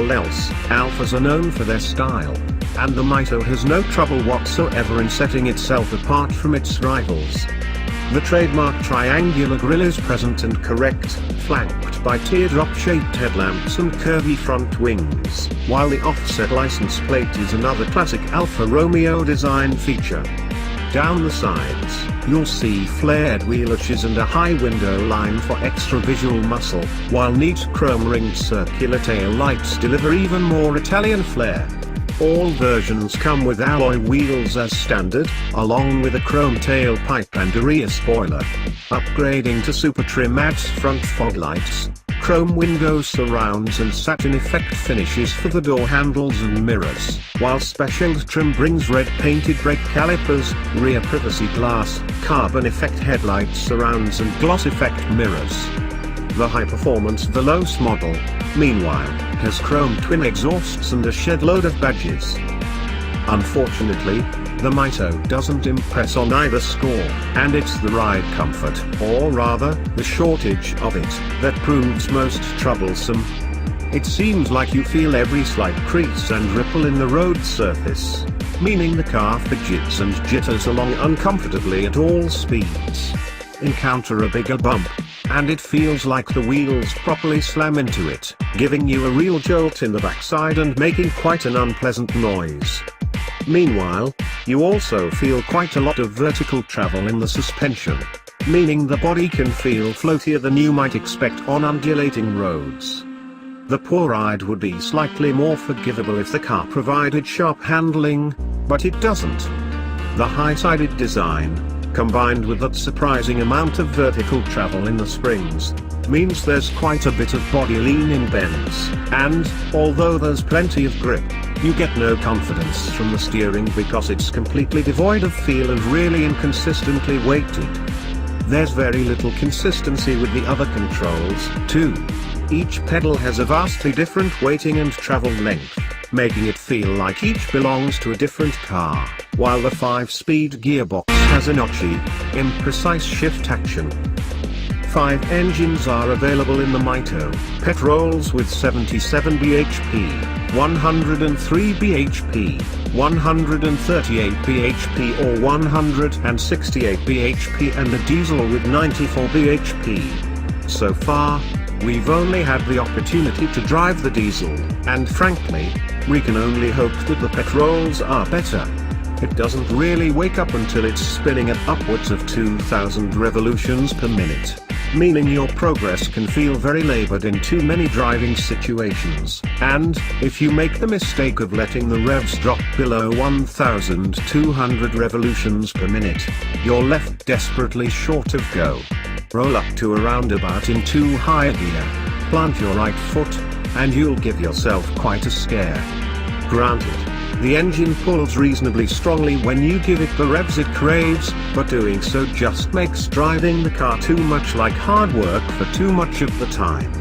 Else, Alfas are known for their style, and the Mito has no trouble whatsoever in setting itself apart from its rivals. The trademark triangular grille is present and correct, flanked by teardrop-shaped headlamps and curvy front wings, while the offset license plate is another classic Alfa Romeo design feature. Down the sides, you'll see flared wheel arches and a high window line for extra visual muscle, while neat chrome-ringed circular tail lights deliver even more Italian flair. All versions come with alloy wheels as standard, along with a chrome tailpipe and a rear spoiler. Upgrading to super trim adds front fog lights, chrome window surrounds and satin effect finishes for the door handles and mirrors, while special trim brings red painted brake calipers, rear privacy glass, carbon effect headlight surrounds and gloss effect mirrors. The high-performance Veloce model, meanwhile, has chrome twin exhausts and a shed load of badges. Unfortunately, the Mito doesn't impress on either score, and it's the ride comfort, or rather, the shortage of it, that proves most troublesome. It seems like you feel every slight crease and ripple in the road surface, meaning the car fidgets and jitters along uncomfortably at all speeds. Encounter a bigger bump, and it feels like the wheels properly slam into it, giving you a real jolt in the backside and making quite an unpleasant noise. Meanwhile, you also feel quite a lot of vertical travel in the suspension, meaning the body can feel floatier than you might expect on undulating roads. The poor ride would be slightly more forgivable if the car provided sharp handling, but it doesn't. The high-sided design, combined with that surprising amount of vertical travel in the springs, means there's quite a bit of body lean in bends, and, although there's plenty of grip, you get no confidence from the steering because it's completely devoid of feel and really inconsistently weighted. There's very little consistency with the other controls, too. Each pedal has a vastly different weighting and travel length, making it feel like each belongs to a different car, while the 5-speed gearbox has a notchy, imprecise shift action. 5 engines are available in the Mito: petrols with 77 bhp, 103 bhp, 138 bhp or 168 bhp, and a diesel with 94 bhp. So far, we've only had the opportunity to drive the diesel, and frankly, we can only hope that the petrols are better. It doesn't really wake up until it's spinning at upwards of 2,000 revolutions per minute, meaning your progress can feel very labored in too many driving situations, and, if you make the mistake of letting the revs drop below 1,200 revolutions per minute, you're left desperately short of go. Roll up to a roundabout in too high a gear, plant your right foot, and you'll give yourself quite a scare. Granted, the engine pulls reasonably strongly when you give it the revs it craves, but doing so just makes driving the car too much like hard work for too much of the time.